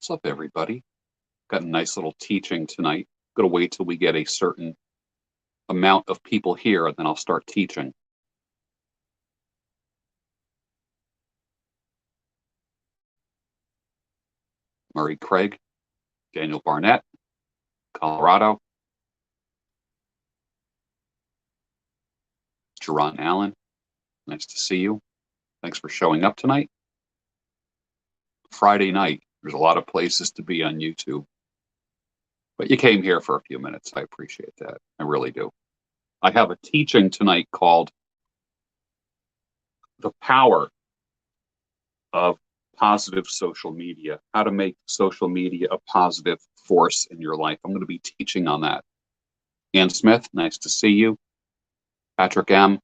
What's up, everybody? Got a nice little teaching tonight. Going to wait till we get a certain amount of people here, and then I'll start teaching. Murray Craig, Daniel Barnett, Colorado, Jerron Allen. Nice to see you. Thanks for showing up tonight. Friday night. There's a lot of places to be on YouTube. But you came here for a few minutes. I appreciate that. I really do. I have a teaching tonight called The Power of Positive Social Media, how to make social media a positive force in your life. I'm going to be teaching on that. Ann Smith, nice to see you. Patrick M.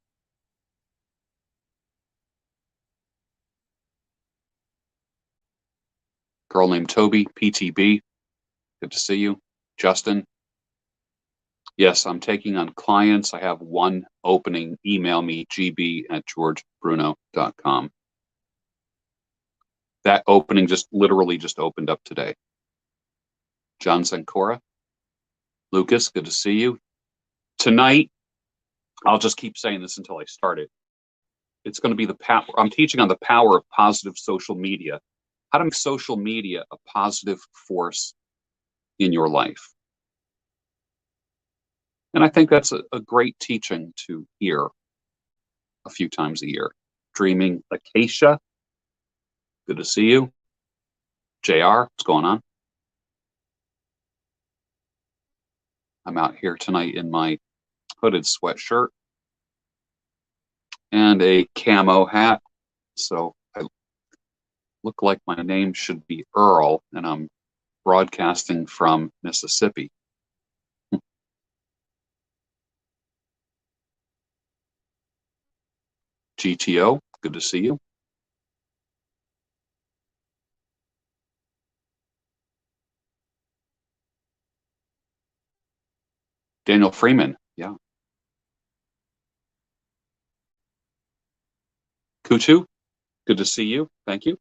Girl named Toby, PTB. Good to see you. Justin. Yes, I'm taking on clients. I have one opening. Email me, gb@georgebruno.com. That opening literally just opened up today. John Sankora. Lucas, good to see you. Tonight, I'll just keep saying this until I start it. It's going to be I'm teaching on the power of positive social media. How to make social media a positive force in your life. And I think that's a great teaching to hear a few times a year. Dreaming Acacia, good to see you. JR, what's going on? I'm out here tonight in my hooded sweatshirt and a camo hat. So I look like my name should be Earl, and I'm broadcasting from Mississippi. GTO, good to see you. Daniel Freeman, yeah. Kuchu, good to see you. Thank you.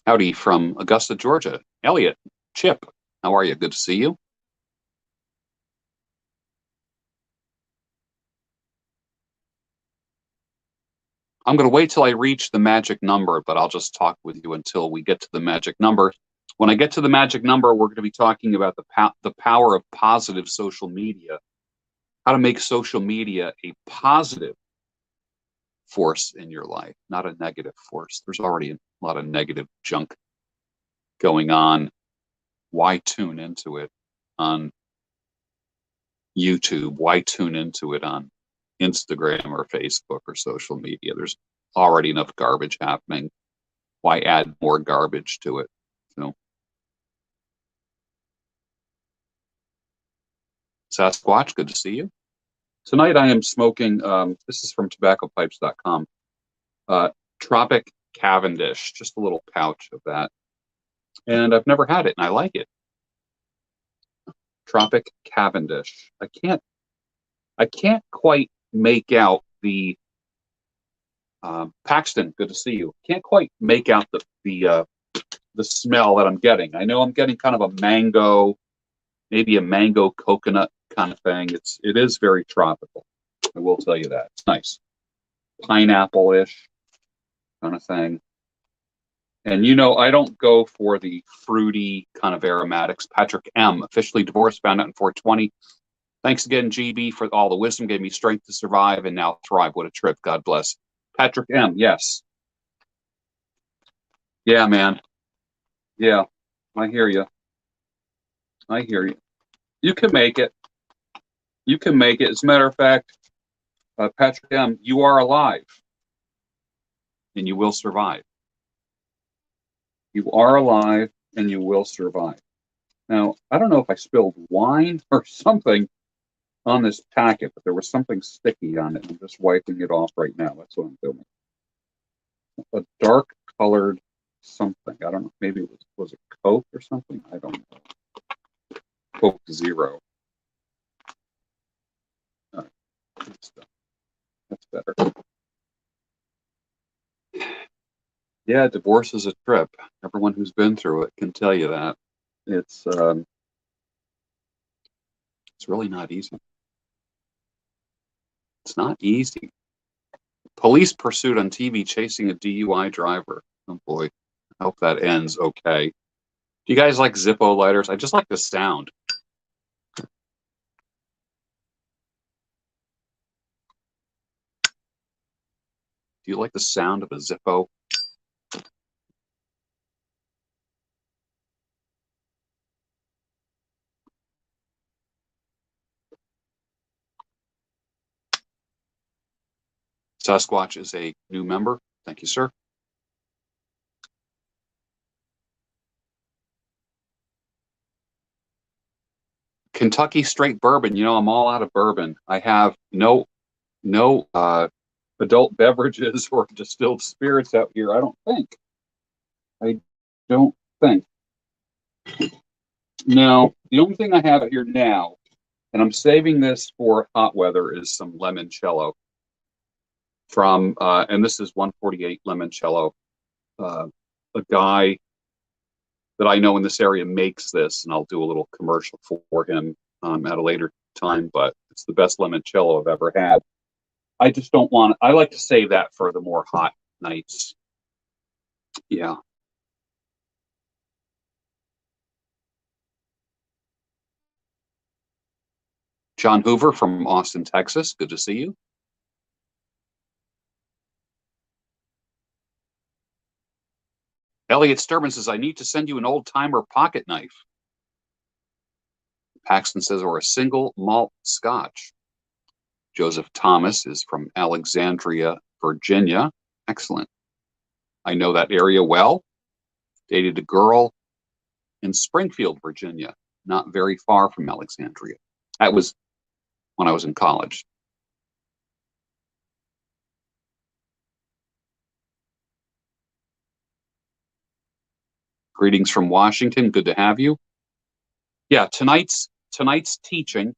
Howdy from Augusta, Georgia. Elliot, Chip, how are you? Good to see you. I'm going to wait till I reach the magic number, but I'll just talk with you until we get to the magic number. When I get to the magic number, we're going to be talking about the power of positive social media, how to make social media a positive force in your life, not a negative force. There's already a lot of negative junk going on. Why tune into it on YouTube? Why tune into it on Instagram or Facebook or social media? There's already enough garbage happening. Why add more garbage to it? So, Sasquatch, good to see you. Tonight I am smoking, this is from tobaccopipes.com, Tropic Cavendish, just a little pouch of that. And I've never had it, and I like it. Tropic Cavendish. I can't quite make out the Paxton, good to see you. Can't quite make out the smell that I'm getting. I know I'm getting kind of a mango, maybe a mango coconut kind of thing. It is very tropical. I will tell you that. It's nice. Pineapple-ish kind of thing. And I don't go for the fruity kind of aromatics. Patrick M, officially divorced, found out in 420. Thanks again, GB, for all the wisdom, gave me strength to survive and now thrive. What a trip. God bless. Patrick M, yes. Yeah, man. Yeah, I hear you. I hear you. You can make it. You can make it. As a matter of fact, Patrick M, you are alive and you will survive. You are alive and you will survive. Now, I don't know if I spilled wine or something on this packet, but there was something sticky on it. I'm just wiping it off right now. That's what I'm doing. A dark colored something. I don't know. Maybe it was it Coke or something? I don't know. Coke Zero. All right. That's better. Yeah, divorce is a trip. Everyone who's been through it can tell you that. It's it's really not easy. It's not easy. Police pursuit on TV chasing a DUI driver. Oh boy. I hope that ends okay. Do you guys like Zippo lighters? I just like the sound. Do you like the sound of a Zippo? Sasquatch is a new member. Thank you, sir. Kentucky straight bourbon. You know, I'm all out of bourbon. I have no adult beverages or distilled spirits out here. I don't think. I don't think. No, the only thing I have here now, and I'm saving this for hot weather, is some limoncello from, and this is 148 limoncello. A guy that I know in this area makes this, and I'll do a little commercial for him at a later time. But it's the best limoncello I've ever had. I just don't want. I like to save that for the more hot nights. Yeah. John Hoover from Austin, Texas. Good to see you. Elliot Sturman says, I need to send you an old timer pocket knife. Paxton says, or a single malt scotch. Joseph Thomas is from Alexandria, Virginia. Excellent. I know that area well. Dated a girl in Springfield, Virginia, not very far from Alexandria. That was when I was in college. Greetings from Washington. Good to have you. Yeah, tonight's teaching.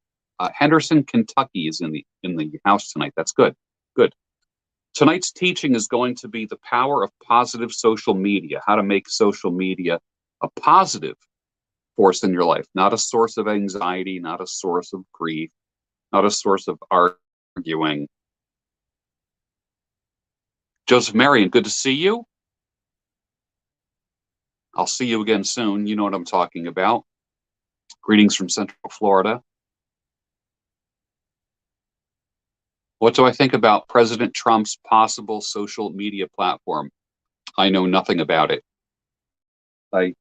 Henderson, Kentucky is in the house tonight. That's good. Good. Tonight's teaching is going to be the power of positive social media, how to make social media a positive force in your life, not a source of anxiety, not a source of grief, not a source of arguing. Joseph Marion, good to see you. I'll see you again soon. You know what I'm talking about. Greetings from Central Florida. What do I think about President Trump's possible social media platform? I know nothing about it. I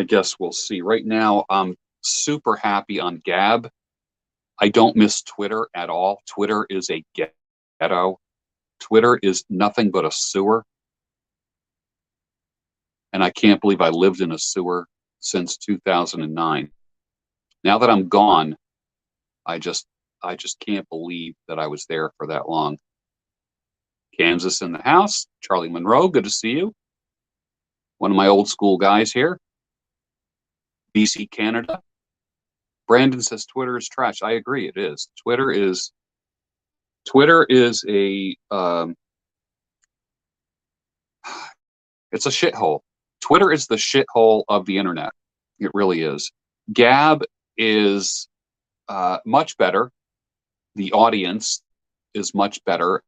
guess we'll see. Right now, I'm super happy on Gab. I don't miss Twitter at all. Twitter is a ghetto. Twitter is nothing but a sewer. And I can't believe I lived in a sewer since 2009. Now that I'm gone, I just can't believe that I was there for that long. Kansas in the house. Charlie Monroe, good to see you. One of my old school guys here. BC, Canada. Brandon says Twitter is trash. I agree, it is. Twitter is a it's a shithole. Twitter is the shithole of the internet. It really is. Gab is much better. The audience is much better.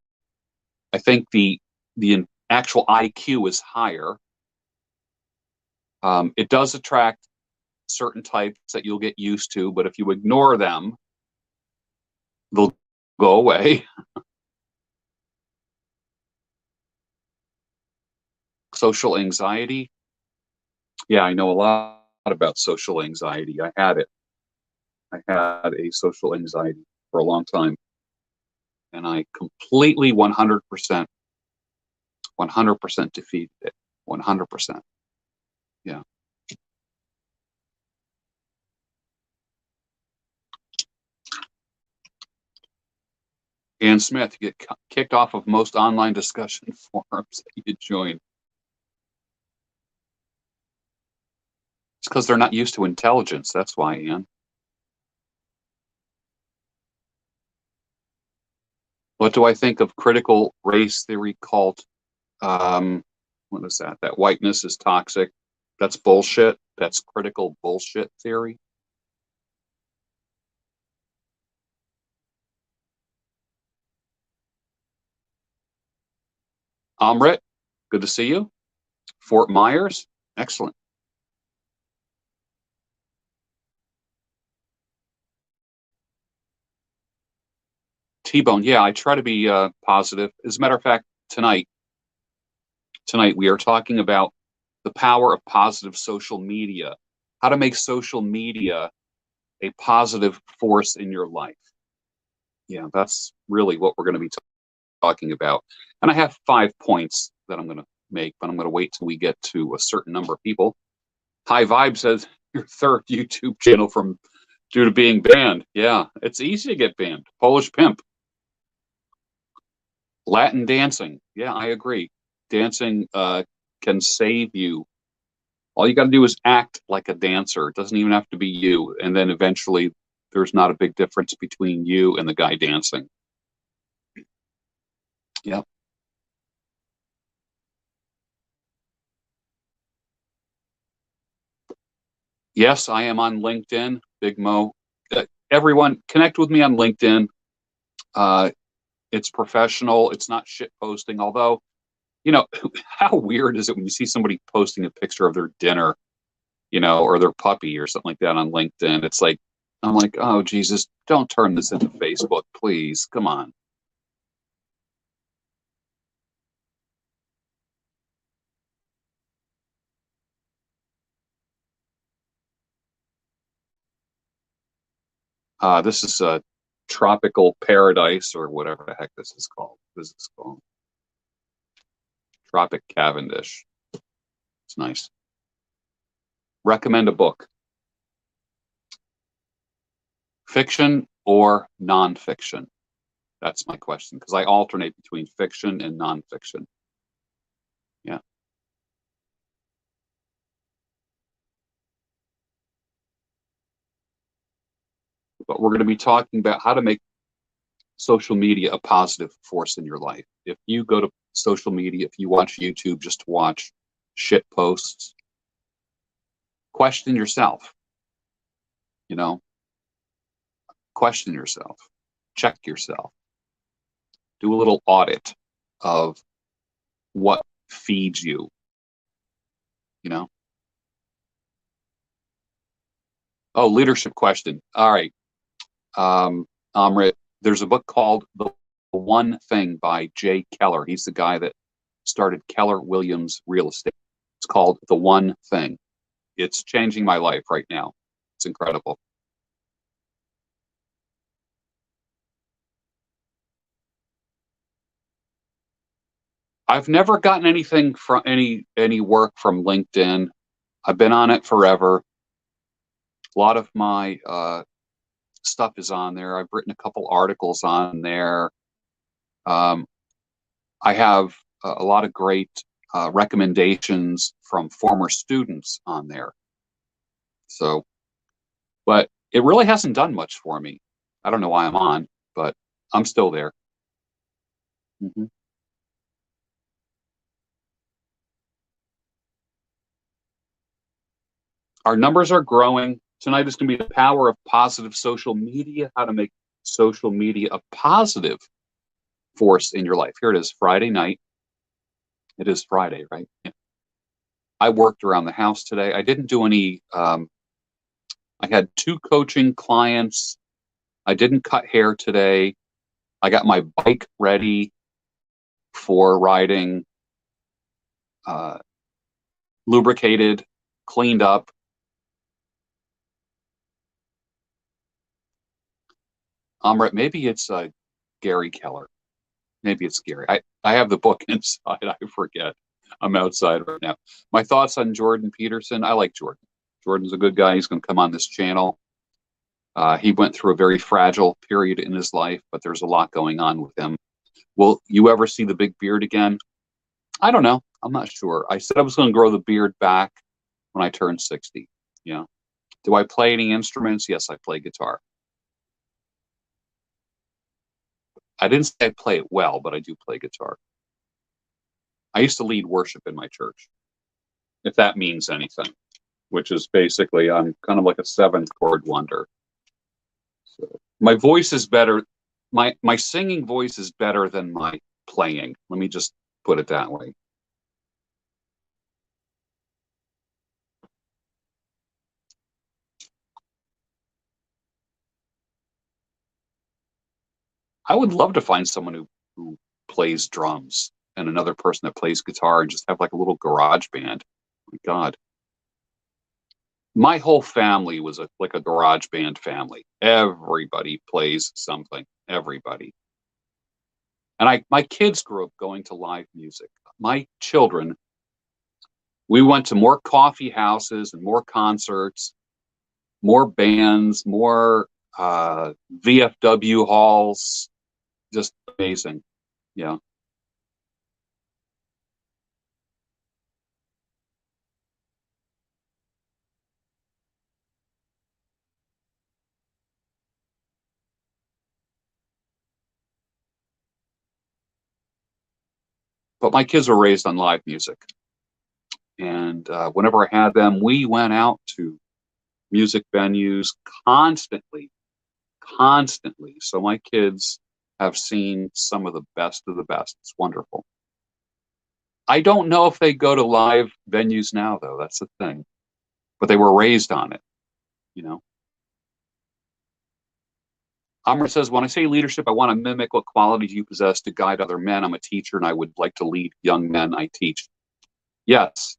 I think the actual IQ is higher. It does attract certain types that you'll get used to, but if you ignore them, they'll go away. Social anxiety. Yeah, I know a lot about social anxiety. I had it. I had a social anxiety for a long time. And I completely 100% defeated it. 100%. Yeah. Ann Smith, you get kicked off of most online discussion forums that you join. It's because they're not used to intelligence. That's why, Ann. What do I think of critical race theory cult Um, what is that? That whiteness is toxic. That's bullshit. That's critical bullshit theory. Amrit, good to see you. Fort Myers, excellent. T-Bone, yeah, I try to be positive. As a matter of fact, tonight we are talking about the power of positive social media, how to make social media a positive force in your life. Yeah, that's really what we're going to be talking about. And I have 5 points that I'm going to make, but I'm going to wait till we get to a certain number of people. High Vibe says your third YouTube channel from due to being banned. Yeah, it's easy to get banned. Polish Pimp, Latin dancing. Yeah, I agree. Dancing can save you. All you got to do is act like a dancer. It doesn't even have to be you. And then eventually there's not a big difference between you and the guy dancing. Yep. Yes, I am on LinkedIn, Big Mo. Everyone, connect with me on LinkedIn. Uh, it's professional. It's not shit posting. Although, you know, how weird is it when you see somebody posting a picture of their dinner, or their puppy or something like that on LinkedIn? It's like, I'm like, oh, Jesus, don't turn this into Facebook, please. Come on. This is a tropical paradise or whatever the heck this is called. This is called Tropic Cavendish. It's nice. Recommend a book, fiction or nonfiction? That's my question because I alternate between fiction and nonfiction. Yeah. But we're going to be talking about how to make social media a positive force in your life. If you go to social media, if you watch YouTube just to watch shit posts, question yourself, you know, question yourself, check yourself, do a little audit of what feeds you, you know. Oh, leadership question. All right. Amrit, there's a book called The One Thing by Jay Keller. He's the guy that started Keller Williams Real Estate. It's called The One Thing. It's changing my life right now. It's incredible. I've never gotten anything from any work from LinkedIn. I've been on it forever. A lot of my stuff is on there. I've written a couple articles on there. Um, I have a lot of great recommendations from former students on there. So, but it really hasn't done much for me. I don't know why I'm on, but I'm still there. Mhm. Our numbers are growing. Tonight is going to be the power of positive social media, how to make social media a positive force in your life. Here it is, Friday night. It is Friday, right? Yeah. I worked around the house today. I didn't do any, I had two coaching clients. I didn't cut hair today. I got my bike ready for riding, uh, lubricated, cleaned up. Maybe it's Gary Keller. Maybe it's Gary. I have the book inside. I forget. I'm outside right now. My thoughts on Jordan Peterson. I like Jordan. Jordan's a good guy. He's going to come on this channel. He went through a very fragile period in his life, but there's a lot going on with him. Will you ever see the big beard again? I don't know. I'm not sure. I said I was going to grow the beard back when I turned 60. Yeah. Do I play any instruments? Yes, I play guitar. I didn't say I play it well, but I do play guitar. I used to lead worship in my church, if that means anything, which is basically I'm kind of like a seventh chord wonder. So my voice is better. My singing voice is better than my playing. Let me just put it that way. I would love to find someone who plays drums and another person that plays guitar and just have like a little garage band. Oh my God. My whole family was like a garage band family. Everybody plays something. Everybody. And my kids grew up going to live music. My children, we went to more coffee houses and more concerts, more bands, more VFW halls. Just amazing. Yeah. But my kids were raised on live music. And whenever I had them, we went out to music venues constantly, constantly. So my kids have seen some of the best of the best. It's wonderful. I don't know if they go to live venues now, though. That's the thing. But they were raised on it, you know. Amr says, when I say leadership, I want to mimic what qualities you possess to guide other men. I'm a teacher and I would like to lead young men I teach. Yes,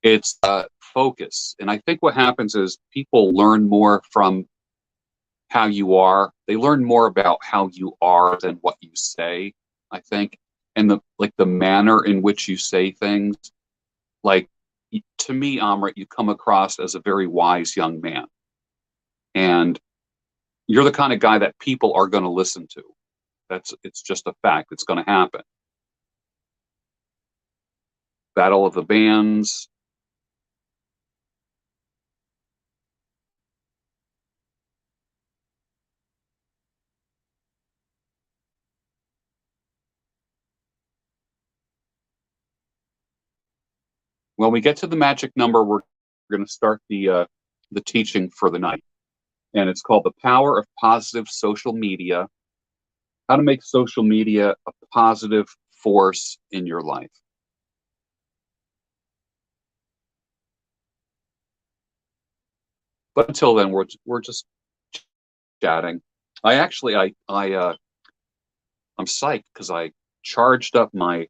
it's focus. And I think what happens is people learn more from how you are. They learn more about how you are than what you say, I think. And the manner in which you say things. Like to me, Amrit, you come across as a very wise young man. And you're the kind of guy that people are going to listen to. It's just a fact. It's going to happen. Battle of the Bands. When we get to the magic number, we're going to start the teaching for the night, and it's called the power of positive social media. How to make social media a positive force in your life. But until then, we're just chatting. I actually I'm psyched because I charged up my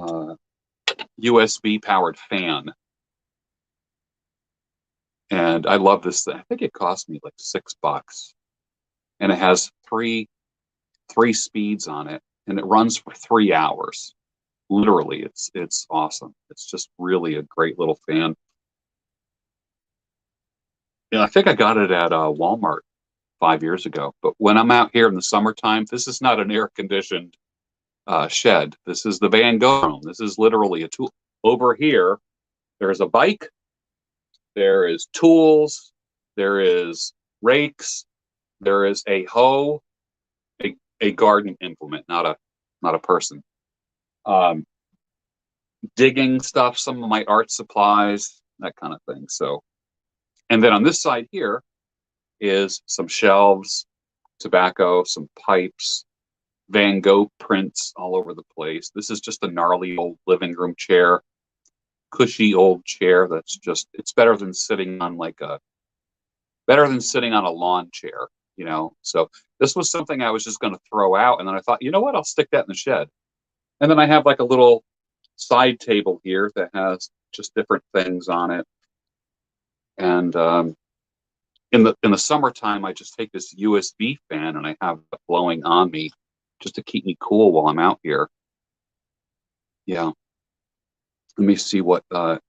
uh, USB powered fan, and I love this thing. I think it cost me like $6, and it has three speeds on it, and it runs for 3 hours. Literally, it's awesome. It's just really a great little fan. Yeah, I think I got it at Walmart 5 years ago. But when I'm out here in the summertime, this is not an air conditioned shed. This is the Van Gogh room. This is literally a tool. Over here, there's a bike, there is tools, there is rakes, there is a hoe, a garden implement, not a person. Um, Digging stuff, some of my art supplies, that kind of thing. So, and then on this side here is some shelves, tobacco, some pipes, Van Gogh prints all over the place. This is just a gnarly old living room chair, cushy old chair that's just it's better than sitting on a lawn chair, you know. So this was something I was just going to throw out, and then I thought, you know what, I'll stick that in the shed. And then I have like a little side table here that has just different things on it. And in the summertime, I just take this USB fan and I have it blowing on me just to keep me cool while I'm out here. Yeah. Let me see what the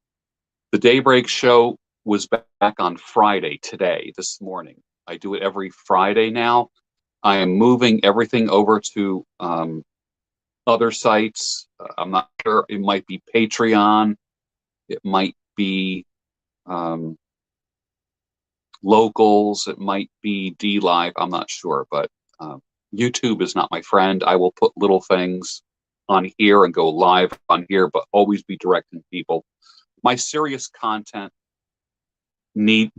Daybreak show was back on Friday today, this morning. I do it every Friday now. I am moving everything over to other sites. I'm not sure. It might be Patreon. It might be Locals. It might be D Live. I'm not sure, but YouTube is not my friend. I will put little things on here and go live on here, but always be directing people. My serious content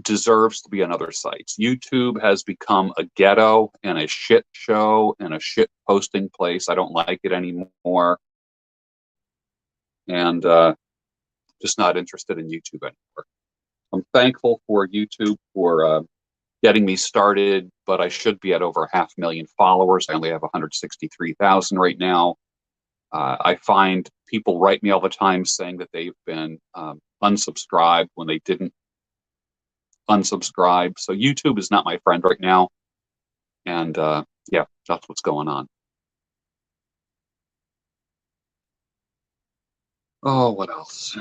deserves to be on other sites. YouTube has become a ghetto and a shit show and a shit posting place. I don't like it anymore. And just not interested in YouTube anymore. I'm thankful for YouTube for getting me started, but I should be at over 500,000 followers. I only have 163,000 right now. I find people write me all the time saying that they've been unsubscribed when they didn't unsubscribe. So YouTube is not my friend right now. And yeah, that's what's going on. Oh, what else?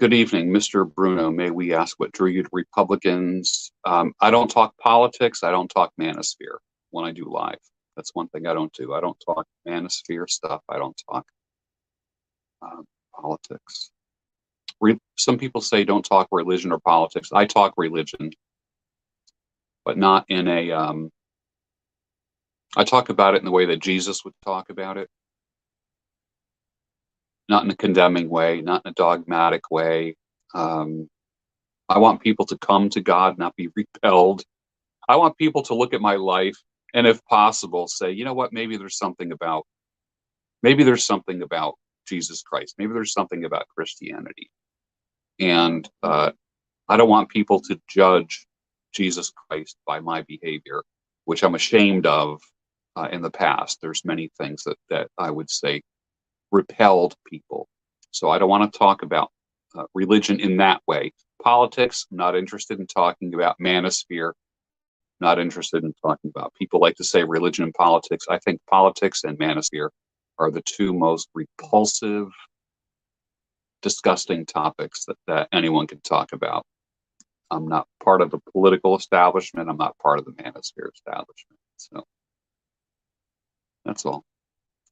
Good evening, Mr. Bruno. May we ask what drew you to Republicans? I don't talk politics. I don't talk manosphere when I do live. That's one thing I don't do. I don't talk manosphere stuff. I don't talk politics. Some people say don't talk religion or politics. I talk religion, but not in a, I talk about it in the way that Jesus would talk about it. Not in a condemning way, not in a dogmatic way. I want people to come to God, not be repelled. I want people to look at my life and, if possible, say, you know what, maybe there's something about Jesus Christ. Maybe there's something about Christianity. And I don't want people to judge Jesus Christ by my behavior, which I'm ashamed of in the past. There's many things that I would say repelled people. So I don't want to talk about religion in that way. Politics, not interested in talking about. Manosphere, not interested in talking about. People like to say religion and politics. I think politics and manosphere are the two most repulsive, disgusting topics that anyone can talk about. I'm not part of the political establishment. I'm not part of the manosphere establishment. So that's all.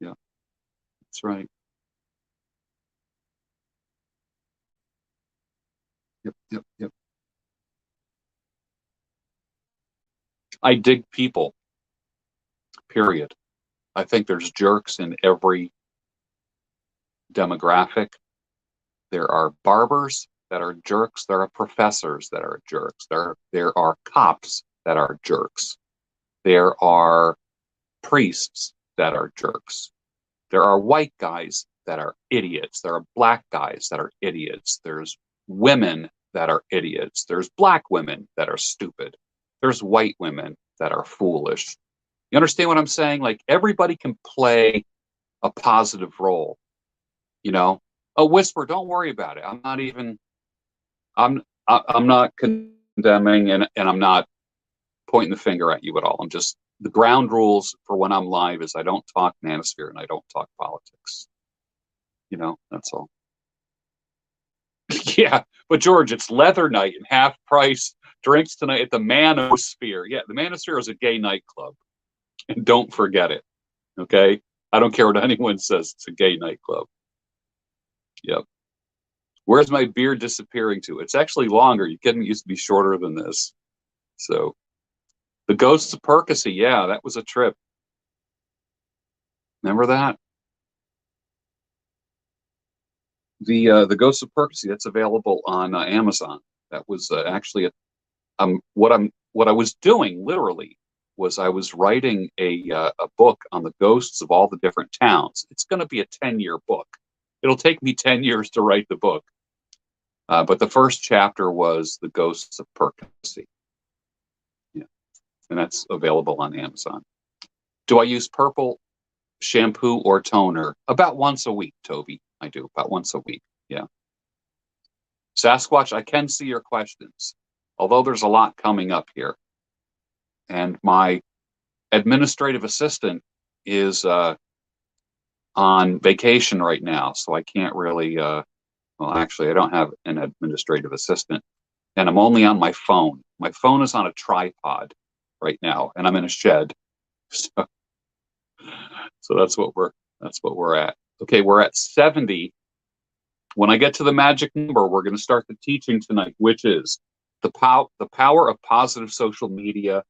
Yeah, that's right. Yep. I dig people, period. I think there's jerks in every demographic. There are barbers that are jerks. There are professors that are jerks. There are cops that are jerks. There are priests that are jerks. There are white guys that are idiots. There are black guys that are idiots. There's women that are idiots. There's black women that are stupid. There's white women that are foolish. You understand what I'm saying? Like, everybody can play a positive role, you know? A whisper, don't worry about it. I'm not condemning, and I'm not pointing the finger at you at all. I'm just, the ground rules for when I'm live is I don't talk manosphere and I don't talk politics. You know, that's all. Yeah, but George, it's leather night and half price drinks tonight at the Manosphere. Yeah, the Manosphere is a gay nightclub, and don't forget it. Okay, I don't care what anyone says. It's a gay nightclub. Yep. Where's my beard disappearing to? It's actually longer. You kidding me? It used to be shorter than this. So, the Ghosts of Percy. Yeah, that was a trip. Remember that? The Ghosts of Percy. That's available on Amazon. That was actually what I was doing literally was I was writing a book on the ghosts of all the different towns. It's going to be a 10-year book. It'll take me 10 years to write the book. But the first chapter was the Ghosts of Percy. Yeah, and that's available on Amazon. Do I use purple shampoo or toner? About once a week, Toby. I do, about once a week. Yeah. Sasquatch, I can see your questions, although there's a lot coming up here. And my administrative assistant is on vacation right now, so I can't really, well, actually, I don't have an administrative assistant, and I'm only on my phone. My phone is on a tripod right now, and I'm in a shed. So that's what we're at. Okay, we're at 70. When I get to the magic number, we're going to start the teaching tonight, which is the power of positive social media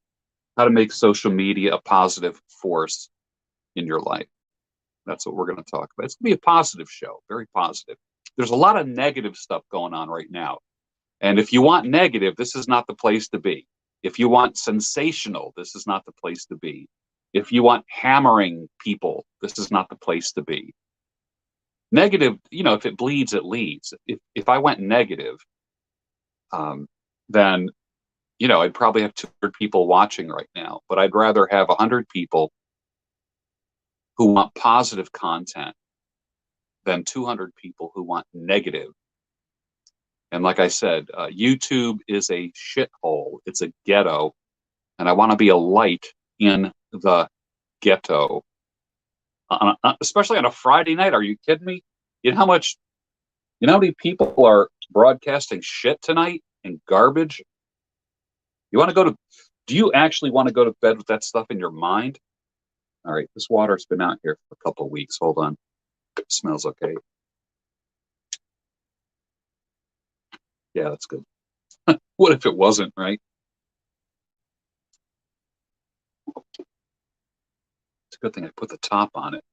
how to make social media a positive force in your life. That's what we're going to talk about. It's going to be a positive show, very positive. There's a lot of negative stuff going on right now. And if you want negative, this is not the place to be. If you want sensational, this is not the place to be. If you want hammering people, this is not the place to be. Negative, if it bleeds, it leads. If I went negative, then, I'd probably have 200 people watching right now. But I'd rather have 100 people who want positive content than 200 people who want negative. And like I said, YouTube is a shithole. It's a ghetto. And I want to be a light in the ghetto. Especially on a Friday night. Are you kidding me? You know how many people are broadcasting shit tonight and garbage? Do you actually want to go to bed with that stuff in your mind? All right, this water's been out here for a couple of weeks. Hold on. It smells okay. Yeah, that's good. What if it wasn't, right? It's a good thing I put the top on it.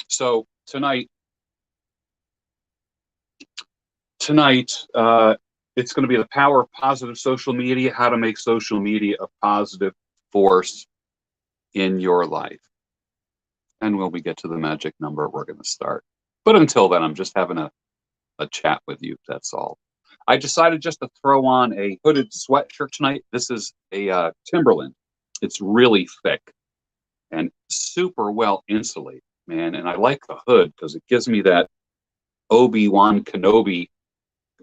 So tonight, it's going to be the power of positive social media, how to make social media a positive force in your life. And when we get to the magic number, we're going to start. But until then, I'm just having a chat with you. That's all. I decided just to throw on a hooded sweatshirt tonight. This is a Timberland. It's really thick and super well insulated, man. And I like the hood because it gives me that Obi-Wan Kenobi.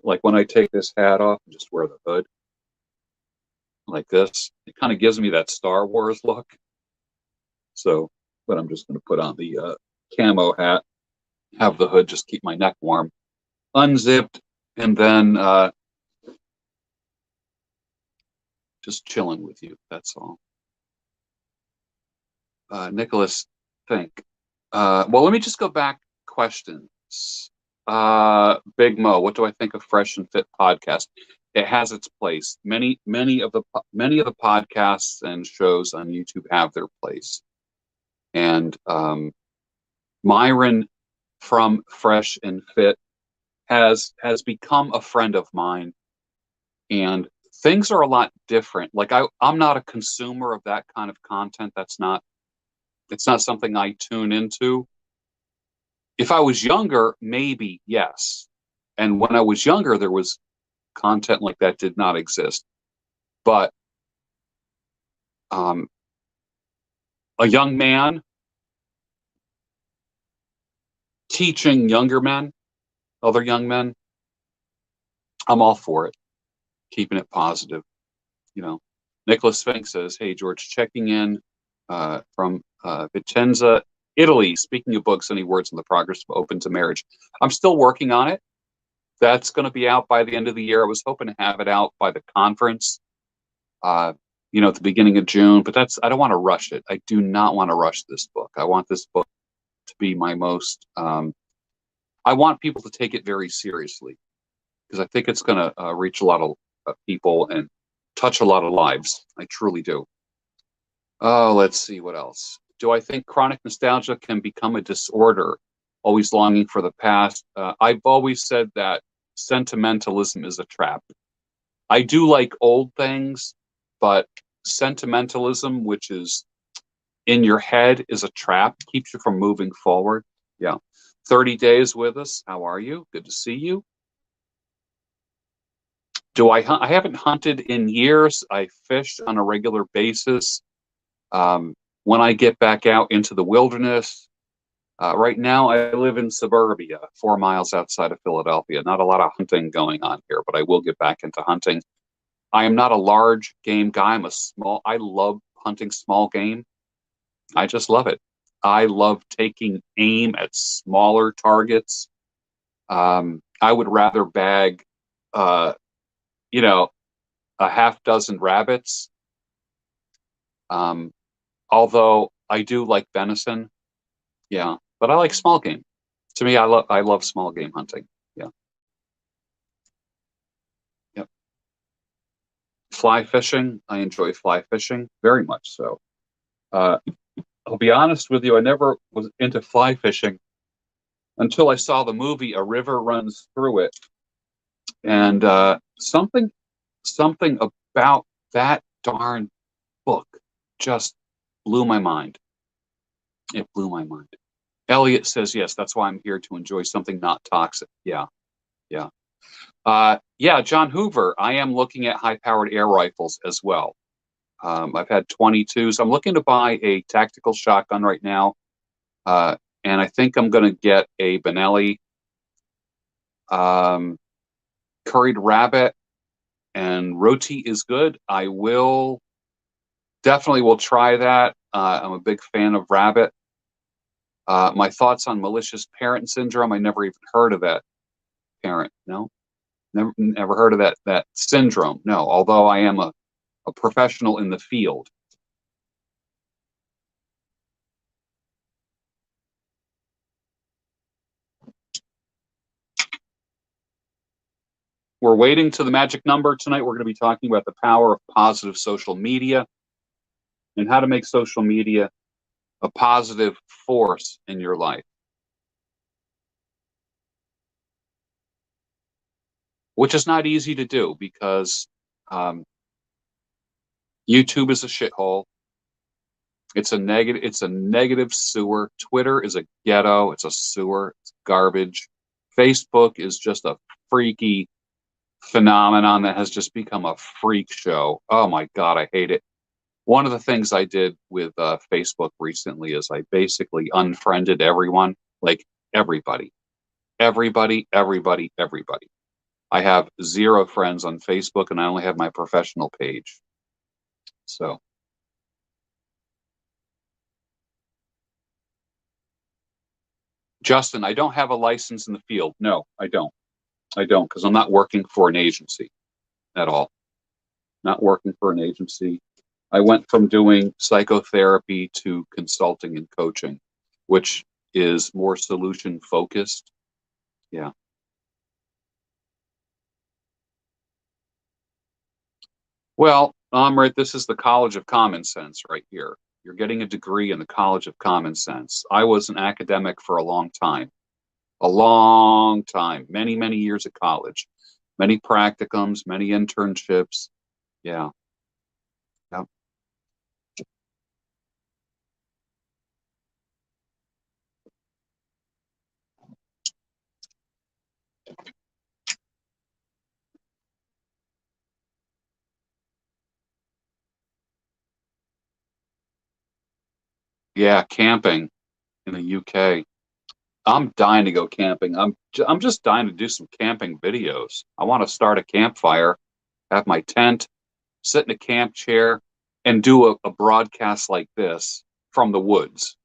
Like when I take this hat off and just wear the hood like this, it kind of gives me that Star Wars look. So, but I'm just going to put on the camo hat, have the hood, just keep my neck warm, unzipped, and then just chilling with you. That's all. Nicholas, think. Well, let me just go back. Questions. Big Mo, what do I think of Fresh and Fit podcast? It has its place. Many of the podcasts and shows on YouTube have their place. And Myron from Fresh and Fit has become a friend of mine, and things are a lot different. Like I'm not a consumer of that kind of content. It's not something I tune into. If I was younger, maybe yes. And when I was younger, there was content like that did not exist. But a young man teaching younger men, other young men, I'm all for it. Keeping it positive. Nicholas Fink says, hey, George, checking in from Vicenza, Italy. Speaking of books, any words on the progress of Open to Marriage? I'm still working on it. That's going to be out by the end of the year. I was hoping to have it out by the conference, at the beginning of June, but I don't want to rush it. I do not want to rush this book. I want this book to be my most, I want people to take it very seriously because I think it's going to reach a lot of people and touch a lot of lives. I truly do. Oh, let's see what else. Do I think chronic nostalgia can become a disorder? Always longing for the past. I've always said that sentimentalism is a trap. I do like old things, but sentimentalism, which is in your head, is a trap. Keeps you from moving forward. Yeah. 30 days with us. How are you? Good to see you. Do I hunt? I haven't hunted in years. I fish on a regular basis. When I get back out into the wilderness, right now I live in suburbia, 4 miles outside of Philadelphia. Not a lot of hunting going on here, but I will get back into hunting. I am not a large game guy. I love hunting small game. I just love it. I love taking aim at smaller targets. I would rather bag, a half dozen rabbits. Although I do like venison. Yeah, but I like small game. To me, I love small game hunting. Yeah. Yep. Fly fishing. I enjoy fly fishing very much so. Uh, I'll be honest with you, I never was into fly fishing until I saw the movie A River Runs Through It, and something about that darn book just blew my mind. It blew my mind. Elliot says, yes, that's why I'm here, to enjoy something not toxic. Yeah, yeah. Yeah, John Hoover, I am looking at high-powered air rifles as well. I've had 22s. I'm looking to buy a tactical shotgun right now. And I think I'm going to get a Benelli curried rabbit, and roti is good. I will definitely will try that. I'm a big fan of rabbit. My thoughts on malicious parent syndrome. I never even heard of that parent. No, never heard of that syndrome. No, although I am a professional in the field. We're waiting to the magic number tonight. We're going to be talking about the power of positive social media and how to make social media a positive force in your life. Which is not easy to do because YouTube is a shithole. It's a negative sewer. Twitter is a ghetto. It's a sewer. It's garbage. Facebook is just a freaky phenomenon that has just become a freak show. Oh my God, I hate it. One of the things I did with Facebook recently is I basically unfriended everyone, like everybody. I have 0 friends on Facebook, and I only have my professional page. So, Justin, I don't have a license in the field. No, I don't. I don't, because I'm not working for an agency at all. Not working for an agency. I went from doing psychotherapy to consulting and coaching, which is more solution focused. Yeah. Well, Amrit, this is the College of Common Sense right here. You're getting a degree in the College of Common Sense. I was an academic for a long time, many, many years of college, many practicums, many internships. Yeah. Yeah. Yeah, camping in the UK. I'm dying to go camping. I'm just dying to do some camping videos. I want to start a campfire, have my tent, sit in a camp chair, and do a broadcast like this from the woods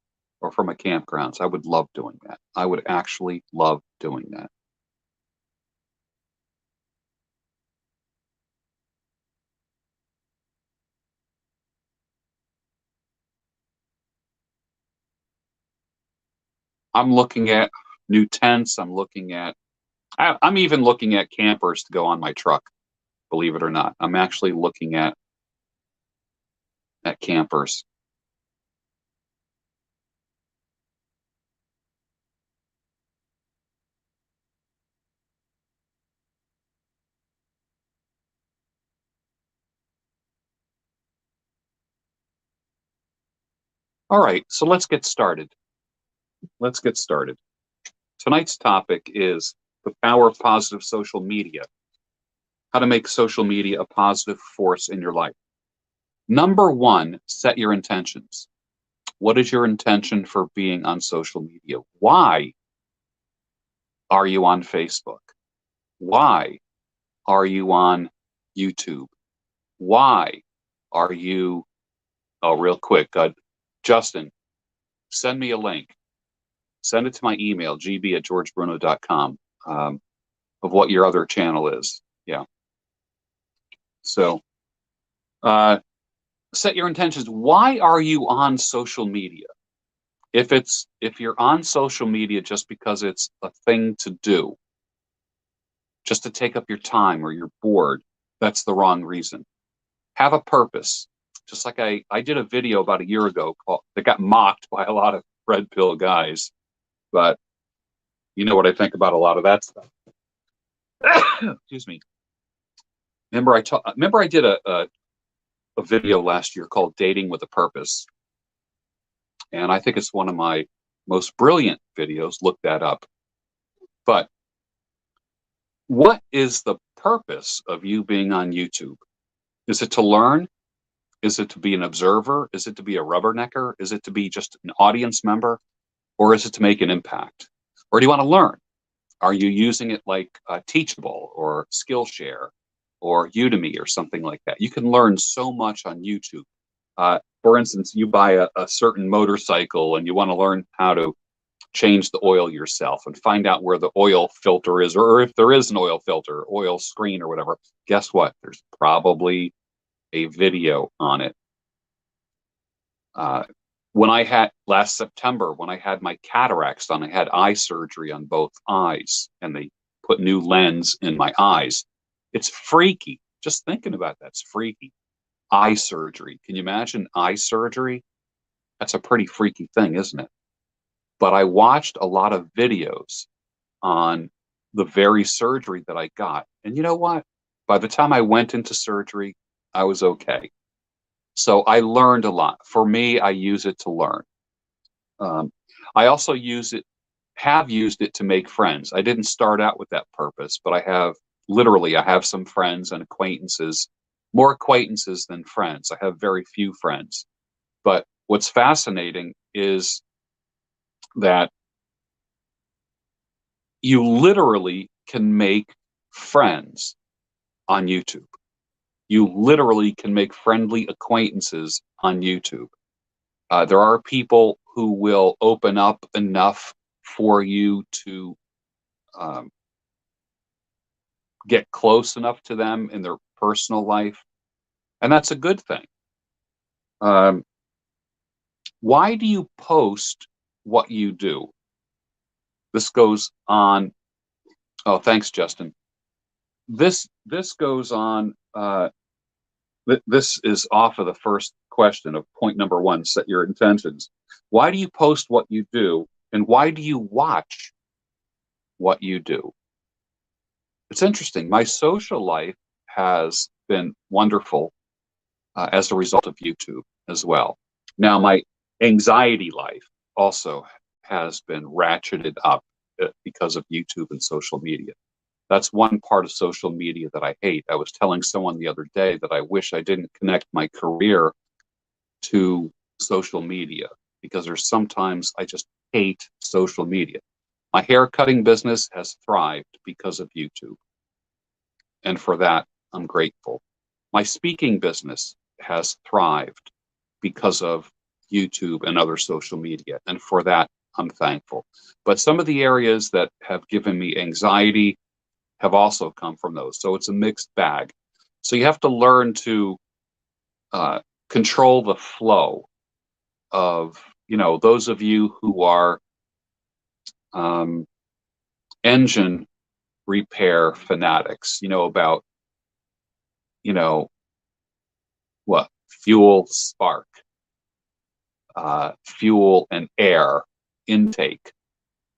or from a campgrounds. I would love doing that. I would actually love doing that. I'm looking at new tents. I'm even looking at campers to go on my truck, believe it or not. I'm actually looking at campers. All right, so let's get started. Let's get started. Tonight's topic is the power of positive social media, how to make social media a positive force in your life. Number one, set your intentions. What is your intention for being on social media? Why are you on Facebook? Why are you on YouTube? Why are you, oh, real quick, Justin, send me a link. Send it to my email, gb@georgebruno.com, of what your other channel is. Yeah. So, set your intentions. Why are you on social media? If you're on social media just because it's a thing to do, just to take up your time or you're bored, that's the wrong reason. Have a purpose. Just like I did a video about a year ago that got mocked by a lot of red pill guys, but you know what I think about a lot of that stuff. Excuse me. Remember I did a video last year called Dating with a Purpose. And I think it's one of my most brilliant videos. Look that up. But what is the purpose of you being on YouTube? Is it to learn? Is it to be an observer? Is it to be a rubbernecker? Is it to be just an audience member? Or is it to make an impact? Or do you want to learn? Are you using it like Teachable or Skillshare or Udemy or something like that? You can learn so much on YouTube. For instance, you buy a certain motorcycle and you want to learn how to change the oil yourself and find out where the oil filter is, or if there is an oil filter, oil screen or whatever. Guess what? There's probably a video on it. When I had last September, when I had my cataracts done, I had eye surgery on both eyes and they put new lens in my eyes. It's freaky. Just thinking about that's freaky. Eye surgery. Can you imagine eye surgery? That's a pretty freaky thing, isn't it? But I watched a lot of videos on the very surgery that I got. And you know what? By the time I went into surgery, I was okay. So I learned a lot. For me, I use it to learn. I also have used it to make friends. I didn't start out with that purpose, but I have some friends and acquaintances, more acquaintances than friends. I have very few friends. But what's fascinating is that you literally can make friends on YouTube. You literally can make friendly acquaintances on YouTube. There are people who will open up enough for you to get close enough to them in their personal life. And that's a good thing. Why do you post what you do? This goes on. Oh, thanks, Justin. This goes on. This is off of the first question of point number one, set your intentions. Why do you post what you do? And why do you watch what you do? It's interesting. My social life has been wonderful as a result of YouTube as well. Now, my anxiety life also has been ratcheted up because of YouTube and social media. That's one part of social media that I hate. I was telling someone the other day that I wish I didn't connect my career to social media because there's sometimes I just hate social media. My hair cutting business has thrived because of YouTube. And for that, I'm grateful. My speaking business has thrived because of YouTube and other social media. And for that, I'm thankful. But some of the areas that have given me anxiety have also come from those. So it's a mixed bag. So you have to learn to control the flow of, those of you who are engine repair fanatics, about, what? Fuel, spark, fuel and air intake.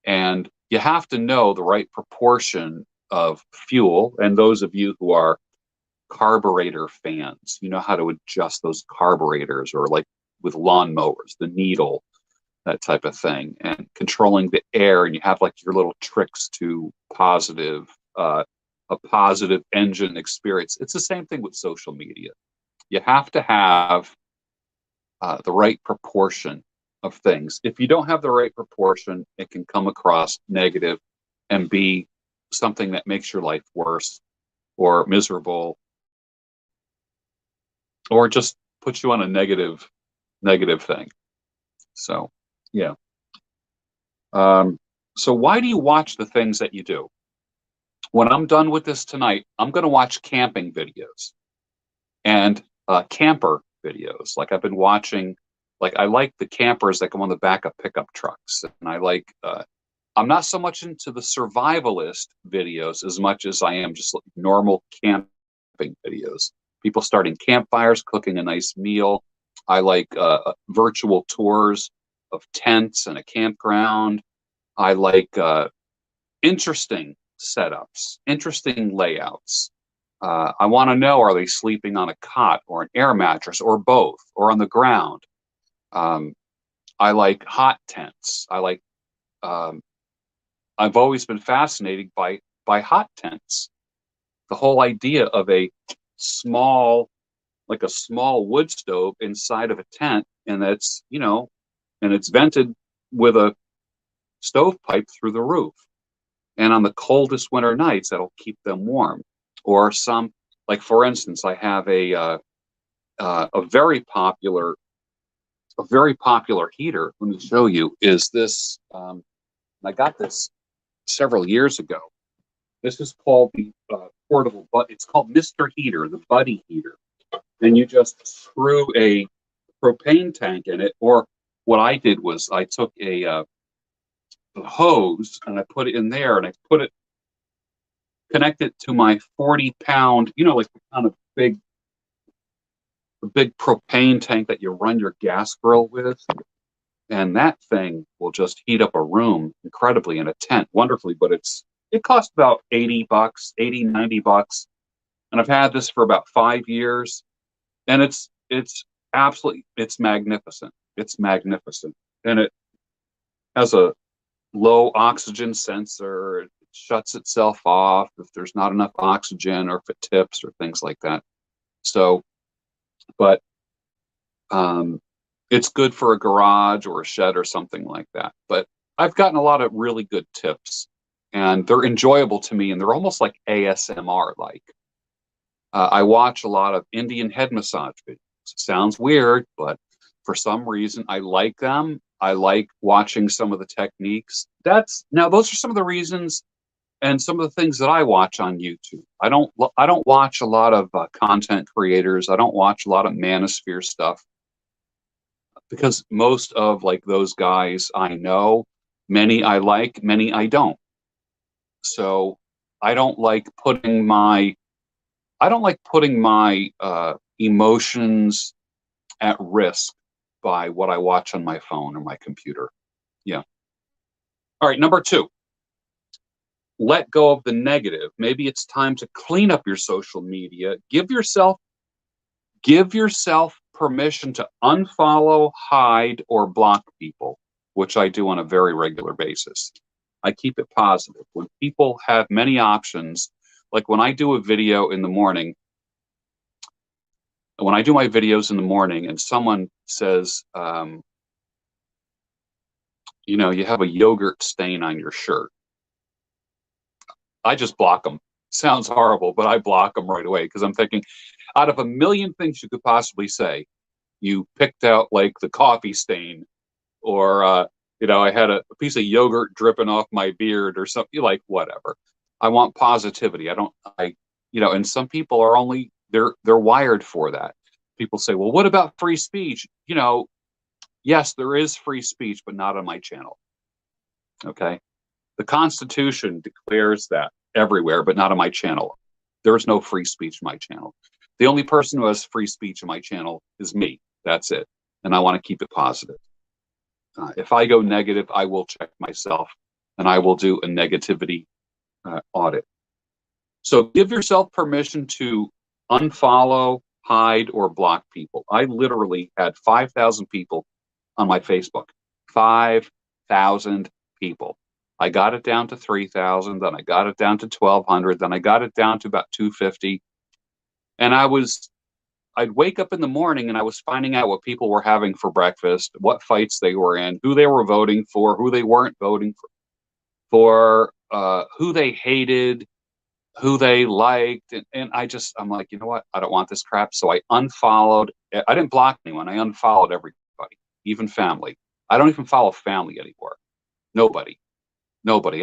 And you have to know the right proportion of fuel. And those of you who are carburetor fans, you know how to adjust those carburetors, or like with lawnmowers, the needle, that type of thing, and controlling the air. And you have like your little tricks to a positive engine experience. It's the same thing with social media. You have to have the right proportion of things. If you don't have the right proportion, it can come across negative and be something that makes your life worse or miserable, or just puts you on a negative thing. So, yeah. So why do you watch the things that you do? When I'm done with this tonight, I'm going to watch camping videos and camper videos. Like I've been watching, like I like the campers that come on the back of pickup trucks. And I like, I'm not so much into the survivalist videos as much as I am just like normal camping videos. people starting campfires, cooking a nice meal. I like virtual tours of tents and a campground. I like interesting setups, interesting layouts. I want to know, are they sleeping on a cot or an air mattress or both or on the ground? I like hot tents. I've always been fascinated by hot tents. The whole idea of a small, like a small wood stove inside of a tent, and and it's vented with a stovepipe through the roof. And on the coldest winter nights, that'll keep them warm. Or some, like for instance, I have a very popular heater. Let me show you. Is this? I got this several years ago. This is called the portable, but it's called Mr. Heater, the Buddy Heater. And you just screw a propane tank in it. Or what I did was I took a hose and I put it in there and I connect it to my 40-pound, like the kind of big propane tank that you run your gas grill with. And that thing will just heat up a room incredibly in a tent, wonderfully. But it costs about $80, $90. And I've had this for about 5 years. And it's magnificent. It's magnificent. And it has a low oxygen sensor. It shuts itself off if there's not enough oxygen or if it tips or things like that. So, but it's good for a garage or a shed or something like that. But I've gotten a lot of really good tips, and they're enjoyable to me, and they're almost like ASMR-like. I watch a lot of Indian head massage videos. It sounds weird, but for some reason, I like them. I like watching some of the techniques. Now those are some of the reasons and some of the things that I watch on YouTube. I don't watch a lot of content creators. I don't watch a lot of manosphere stuff because most of like those guys I know, many I like, many I don't. So I don't like putting my emotions at risk by what I watch on my phone or my computer. Yeah. All right, number 2. Let go of the negative. Maybe it's time to clean up your social media. Give yourself permission to unfollow, hide, or block people, which I do on a very regular basis. I keep it positive. When people have many options, like when I do a video in the morning, when I do my videos in the morning and someone says, you have a yogurt stain on your shirt, I just block them. Sounds horrible, but I block them right away because I'm thinking, out of a million things you could possibly say, you picked out like the coffee stain, or I had a piece of yogurt dripping off my beard or something, like whatever. I want positivity. And some people are only they're wired for that. People say, well, what about free speech? Yes, there is free speech, but not on my channel. Okay. The Constitution declares that everywhere, but not on my channel. There is no free speech on my channel. The only person who has free speech on my channel is me. That's it. And I want to keep it positive. If I go negative, I will check myself and I will do a negativity audit. So give yourself permission to unfollow, hide, or block people. I literally had 5,000 people on my Facebook. 5,000 people. I got it down to 3,000, then I got it down to 1,200, then I got it down to about 250. And I'd wake up in the morning and I was finding out what people were having for breakfast, what fights they were in, who they were voting for, who they weren't voting for, who they hated, who they liked. And I'm like, you know what? I don't want this crap. So I unfollowed. I didn't block anyone. I unfollowed everybody, even family. I don't even follow family anymore. Nobody.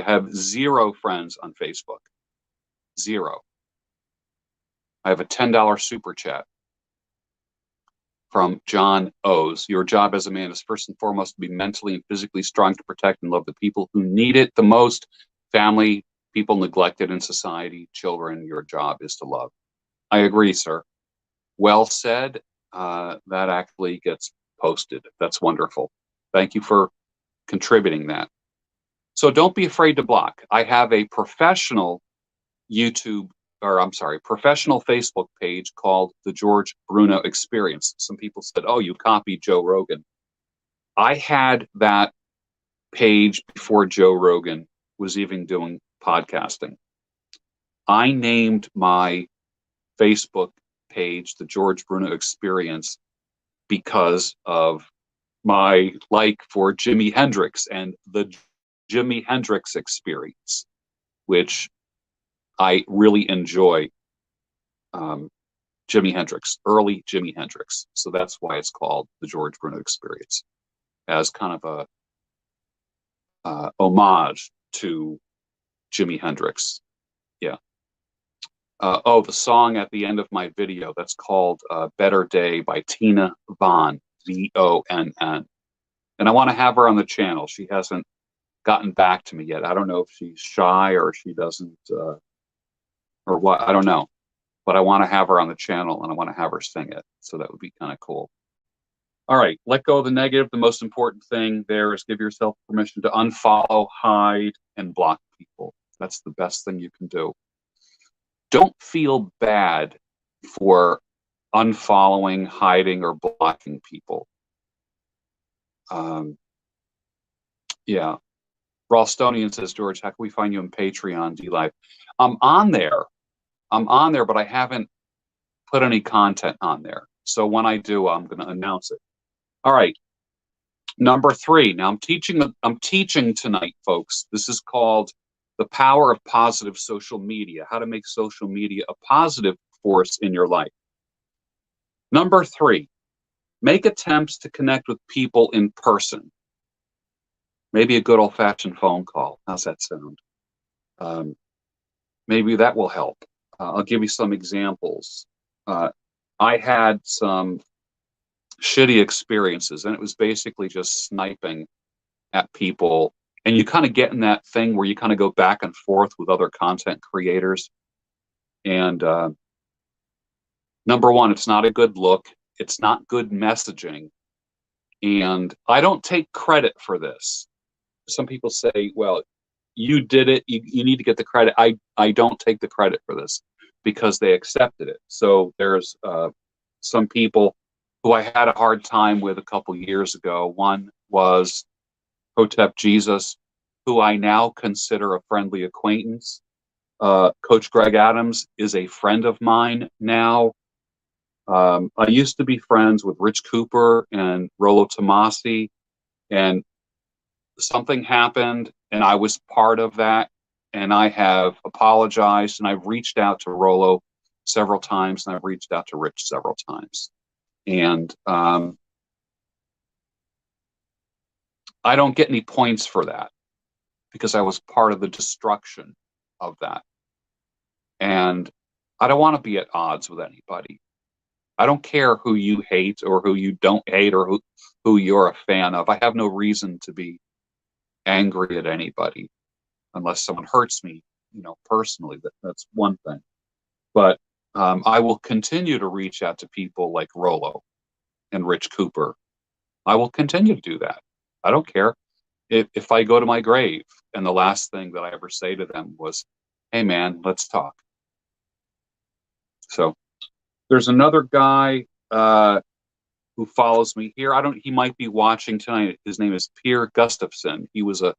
I have 0 friends on Facebook. 0. I have a $10 super chat from John O's. Your job as a man is first and foremost to be mentally and physically strong to protect and love the people who need it the most. Family, people neglected in society, children. Your job is to love. I agree, sir. well said, that actually gets posted. That's wonderful. Thank you for contributing that. So don't be afraid to block. I have a professional professional Facebook page called the George Bruno Experience. Some people said, oh, you copied Joe Rogan. I had that page before Joe Rogan was even doing podcasting. I named my Facebook page the George Bruno Experience because of my like for Jimi Hendrix and the Jimi Hendrix Experience, which I really enjoy. Jimi Hendrix, early Jimi Hendrix. So that's why it's called the George Bruno Experience, as kind of a homage to Jimi Hendrix. Yeah. The song at the end of my video, that's called Better Day by Tina Von, Vonn. And I want to have her on the channel. She hasn't gotten back to me yet. I don't know if she's shy or she doesn't, or what, I don't know. But I want to have her on the channel and I want to have her sing it. So that would be kind of cool. All right, let go of the negative. The most important thing there is give yourself permission to unfollow, hide, and block people. That's the best thing you can do. Don't feel bad for unfollowing, hiding, or blocking people. Yeah. Ralstonian says, George, how can we find you on Patreon, DLive? I'm on there, but I haven't put any content on there. So when I do, I'm going to announce it. All right. Number 3. Now I'm teaching tonight, folks. This is called The Power of Positive Social Media, how to make social media a positive force in your life. Number 3, make attempts to connect with people in person. Maybe a good old-fashioned phone call. How's that sound? Maybe that will help. I'll give you some examples. I had some shitty experiences, and it was basically just sniping at people. And you kind of get in that thing where you kind of go back and forth with other content creators. And number 1, it's not a good look. It's not good messaging. And I don't take credit for this. Some people say, well, you did it. You need to get the credit. I don't take the credit for this because they accepted it. So there's some people who I had a hard time with a couple years ago. One was Hotep Jesus, who I now consider a friendly acquaintance. Coach Greg Adams is a friend of mine now. I used to be friends with Rich Cooper and Rollo Tomasi, and something happened, and I was part of that, and I have apologized, and I've reached out to Rollo several times, and I've reached out to Rich several times. And I don't get any points for that because I was part of the destruction of that. And I don't want to be at odds with anybody. I don't care who you hate or who you don't hate or who you're a fan of. I have no reason to be angry at anybody unless someone hurts me, personally. That's one thing. But I will continue to reach out to people like Rollo and Rich Cooper. I will continue to do that. I don't care if I go to my grave and the last thing that I ever say to them was, hey man, let's talk. So there's another guy who follows me here. He might be watching tonight. His name is Pierre Gustafson. He was a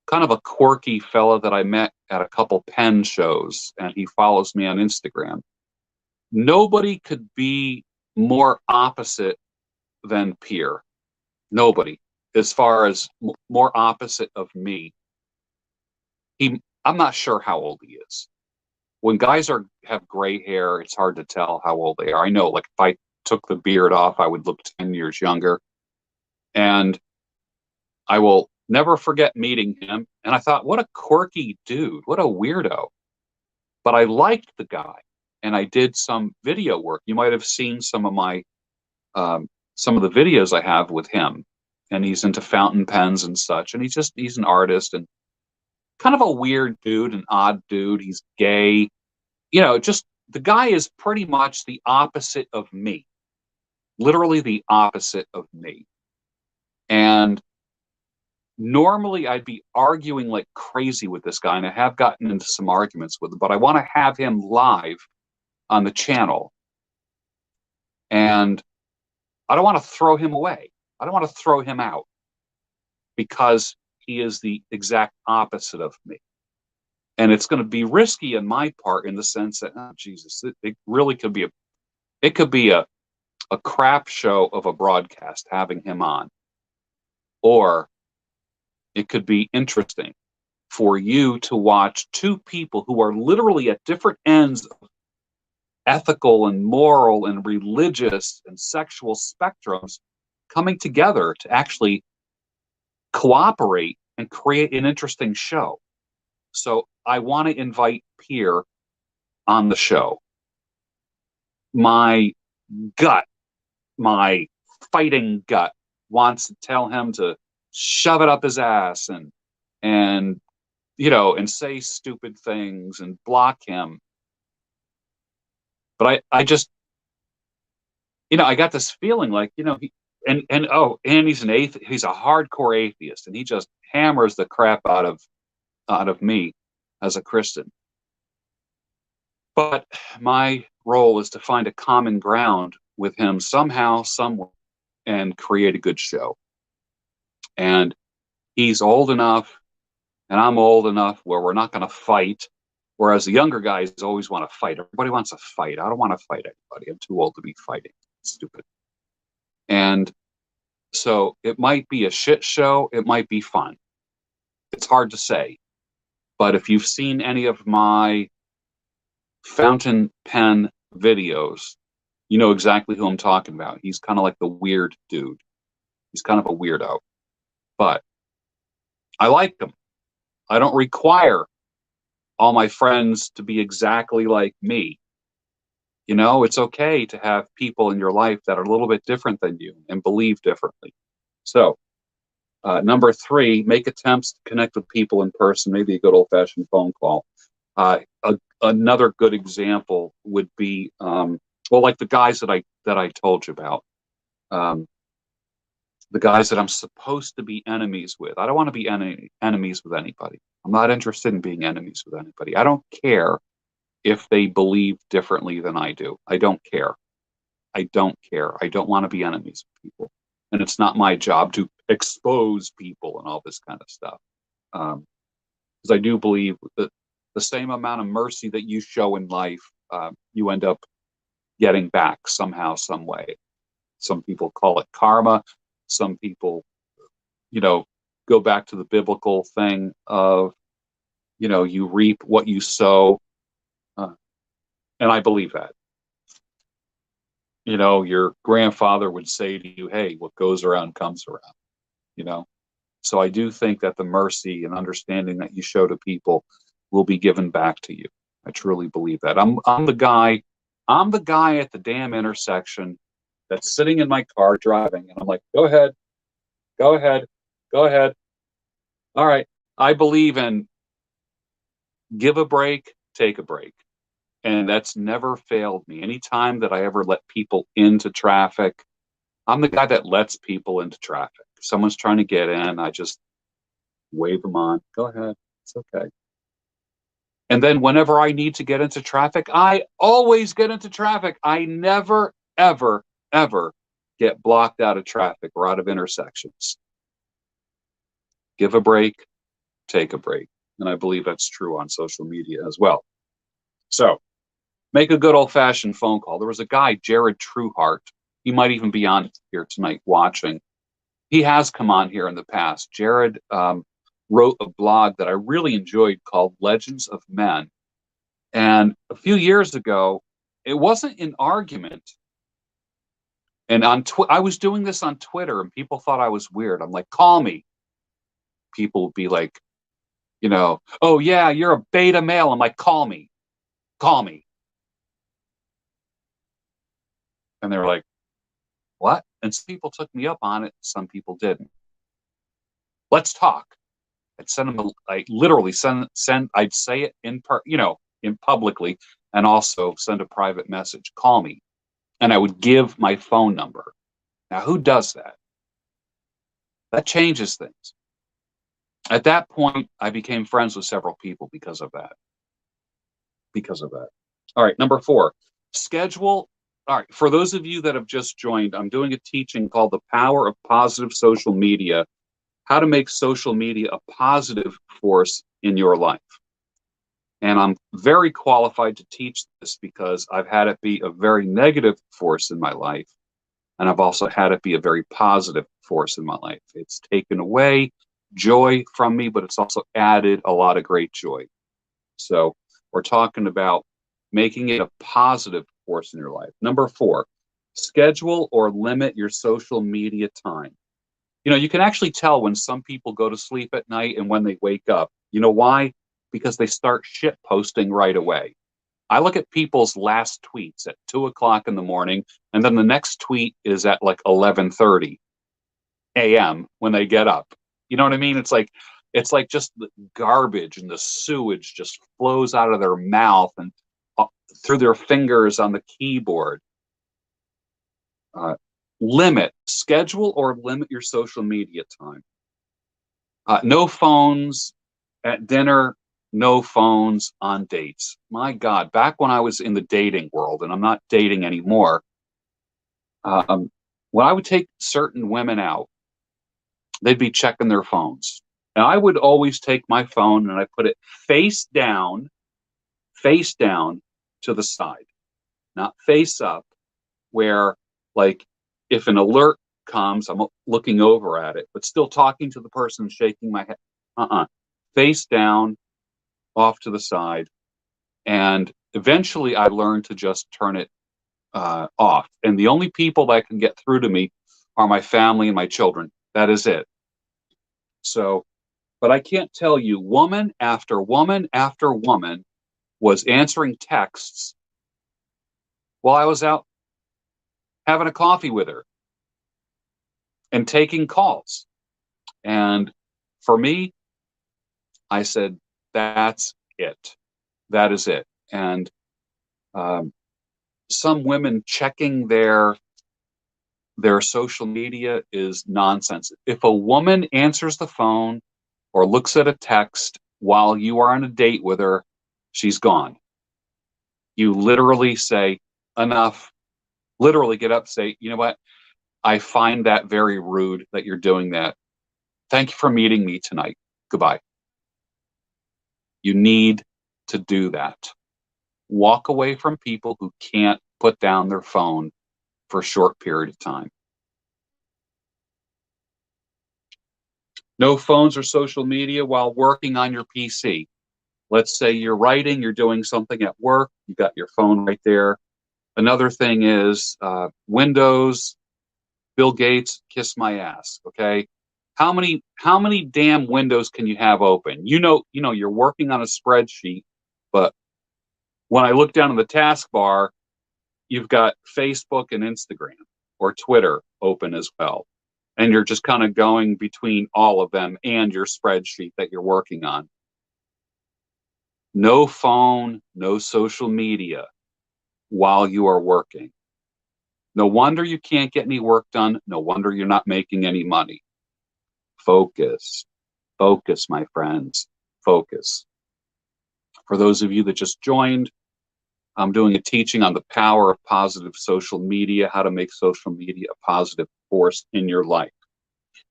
kind of a quirky fella that I met at a couple Penn shows, and he follows me on Instagram. Nobody could be more opposite than Pierre. Nobody. As far as more opposite of me. I'm not sure how old he is. When guys have gray hair, it's hard to tell how old they are. I know, like, if I took the beard off, I would look 10 years younger. And I will never forget meeting him. And I thought, what a quirky dude. What a weirdo. But I liked the guy. And I did some video work. You might have seen some of my, some of the videos I have with him. And he's into fountain pens and such. And he's an artist and kind of a weird dude, an odd dude. He's gay. Just the guy is pretty much the opposite of me, literally the opposite of me. And normally I'd be arguing like crazy with this guy, and I have gotten into some arguments with him, but I want to have him live on the channel. And I don't want to throw him away. I don't want to throw him out because he is the exact opposite of me. And it's going to be risky on my part in the sense that, oh, Jesus, it really could be a crap show of a broadcast having him on. Or it could be interesting for you to watch two people who are literally at different ends of ethical and moral and religious and sexual spectrums coming together to actually cooperate and create an interesting show. So I want to invite Pierre on the show. My gut, my fighting gut, wants to tell him to shove it up his ass and say stupid things and block him. But I just, I got this feeling like, and he's an atheist. He's a hardcore atheist, and he just hammers the crap out of me as a Christian. But my role is to find a common ground with him somehow, somewhere, and create a good show. And he's old enough, and I'm old enough where we're not going to fight. Whereas the younger guys always want to fight. Everybody wants to fight. I don't want to fight anybody. I'm too old to be fighting. It's stupid. And so it might be a shit show. It might be fun. It's hard to say. But if you've seen any of my fountain pen videos, you know exactly who I'm talking about. He's kind of like the weird dude. He's kind of a weirdo. But I like him. I don't require all my friends to be exactly like me. It's okay to have people in your life that are a little bit different than you and believe differently. So, number 3, make attempts to connect with people in person, maybe a good old-fashioned phone call. Another good example would be, like the guys that I told you about. The guys that I'm supposed to be enemies with. I don't want to be enemies with anybody. I'm not interested in being enemies with anybody. I don't care if they believe differently than I do. I don't care. I don't care. I don't want to be enemies with people. And it's not my job to expose people and all this kind of stuff. Because I do believe that the same amount of mercy that you show in life, you end up getting back somehow, some way. Some people call it karma. Some people, go back to the biblical thing of, you reap what you sow. And I believe that. Your grandfather would say to you, hey, what goes around comes around, So I do think that the mercy and understanding that you show to people will be given back to you. I truly believe that. I'm the guy at the damn intersection that's sitting in my car driving, and I'm like, go ahead. All right. I believe in give a break, take a break. And that's never failed me. Anytime that I ever let people into traffic, I'm the guy that lets people into traffic. If someone's trying to get in, I just wave them on. Go ahead. It's okay. And then whenever I need to get into traffic, I always get into traffic. I never, ever, ever get blocked out of traffic or out of intersections. Give a break, take a break. And I believe that's true on social media as well. So make a good old-fashioned phone call. There was a guy, Jared Trueheart. He might even be on here tonight watching. He has come on here in the past. Jared wrote a blog that I really enjoyed called Legends of Men. And a few years ago, it wasn't an argument. And I was doing this on Twitter, and people thought I was weird. I'm like, call me. People would be like, oh, yeah, you're a beta male. I'm like, call me. Call me. And they were like, what? And some people took me up on it. Some people didn't. Let's talk. I'd send them. I literally send. I'd say it in publicly, and also send a private message, call me. And I would give my phone number. Now, who does that? That changes things. At that point, I became friends with several people because of that. All right, number 4, schedule. All right, for those of you that have just joined, I'm doing a teaching called The Power of Positive Social Media, how to make social media a positive force in your life. And I'm very qualified to teach this because I've had it be a very negative force in my life. And I've also had it be a very positive force in my life. It's taken away joy from me, but it's also added a lot of great joy. So we're talking about making it a positive force in your life. Number 4, schedule or limit your social media time. You know, you can actually tell when some people go to sleep at night and when they wake up. You know why? Because they start shit posting right away. I look at people's last tweets at 2:00 in the morning, and then the next tweet is at like 11:30 a.m. when they get up. You know what I mean? It's like just the garbage and the sewage just flows out of their mouth and through their fingers on the keyboard. Schedule or limit your social media time. No phones at dinner, no phones on dates. My God, back when I was in the dating world, and I'm not dating anymore, when I would take certain women out, they'd be checking their phones. And I would always take my phone and I put it face down to the side, not face up, where, like, if an alert comes, I'm looking over at it, but still talking to the person, shaking my head. Face down, off to the side. And eventually I learned to just turn it off. And the only people that can get through to me are my family and my children. That is it. So, but I can't tell you, woman after woman after woman was answering texts while I was out having a coffee with her and taking calls. And for me, I said, that's it. That is it. And some women checking their social media is nonsense. If a woman answers the phone or looks at a text while you are on a date with her, she's gone. You literally say, enough. Literally get up, say, you know what? I find that very rude that you're doing that. Thank you for meeting me tonight. Goodbye. You need to do that. Walk away from people who can't put down their phone for a short period of time. No phones or social media while working on your PC. Let's say you're writing, you're doing something at work, you got your phone right there. Another thing is Windows, Bill Gates, kiss my ass, okay? How many damn windows can you have open? You know, you're working on a spreadsheet, but when I look down in the taskbar, you've got Facebook and Instagram or Twitter open as well. And you're just kind of going between all of them and your spreadsheet that you're working on. No phone, no social media while you are working. No wonder you can't get any work done. No wonder you're not making any money. Focus. Focus, my friends. Focus. For those of you that just joined, I'm doing a teaching on the power of positive social media, how to make social media a positive force in your life.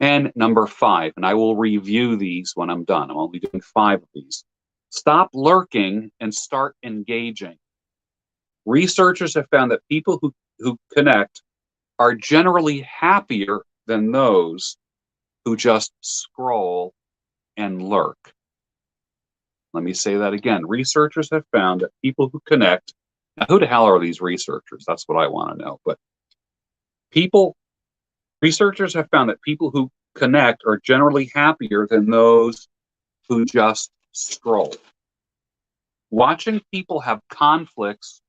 And number 5, and I will review these when I'm done. I'm only doing 5 of these. Stop lurking and start engaging. Researchers have found that people who connect are generally happier than those who just scroll and lurk. Let me say that again. Researchers have found that people who connect, now who the hell are these researchers? That's what I want to know. But researchers have found that people who connect are generally happier than those who just scroll. Watching people have conflicts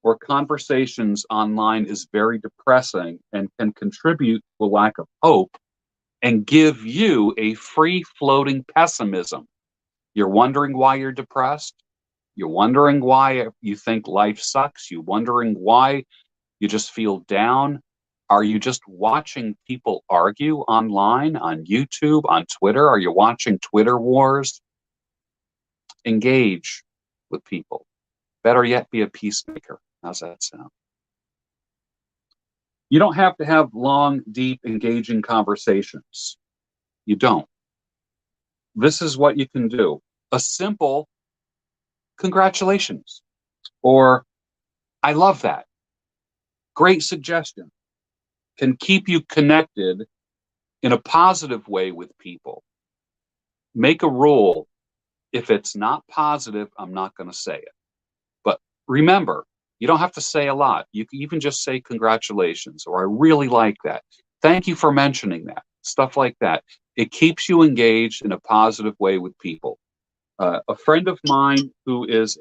or conversations online is very depressing and can contribute to a lack of hope and give you a free-floating pessimism. You're wondering why you're depressed? You're wondering why you think life sucks. You're wondering why you just feel down. Are you just watching people argue online, on YouTube, on Twitter? Are you watching Twitter wars? Engage with people. Better yet, be a peacemaker. How's that sound? You don't have to have long, deep, engaging conversations. You don't. This is what you can do. A simple congratulations, or I love that. Great suggestion. Can keep you connected in a positive way with people. Make a rule. If it's not positive, I'm not going to say it. But remember, you don't have to say a lot. You can even just say congratulations, or I really like that. Thank you for mentioning that. Stuff like that. It keeps you engaged in a positive way with people. A friend of mine who is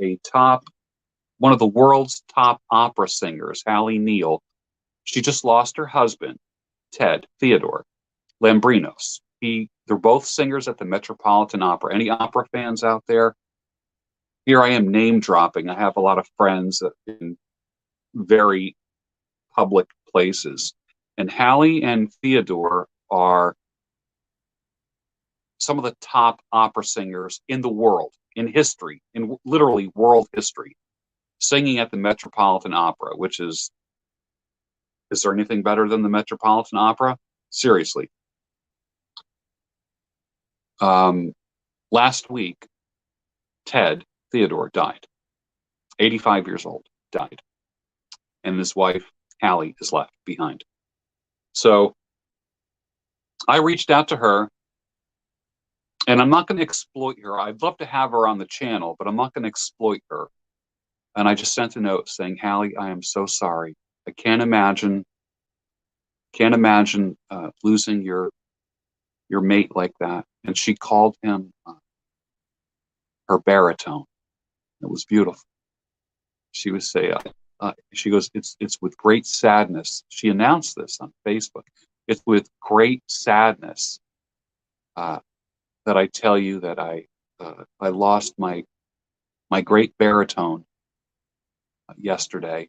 one of the world's top opera singers, Hallie Neal, she just lost her husband, Ted Theodore Lambrinos. They're both singers at the Metropolitan Opera. Any opera fans out there? Here I am name dropping. I have a lot of friends in very public places. And Hallie and Theodore are some of the top opera singers in the world, in history, in literally world history, singing at the Metropolitan Opera, which is there anything better than the Metropolitan Opera? Seriously. Last week, Ted Theodore died. 85 years old, died. And his wife, Hallie, is left behind. So I reached out to her, and I'm not going to exploit her. I'd love to have her on the channel, but I'm not going to exploit her. And I just sent a note saying, Hallie, I am so sorry. I can't imagine losing your mate like that. And she called him her baritone. It was beautiful. She would say, she goes, it's with great sadness. She announced this on Facebook. It's with great sadness that I tell you that I lost my great baritone yesterday.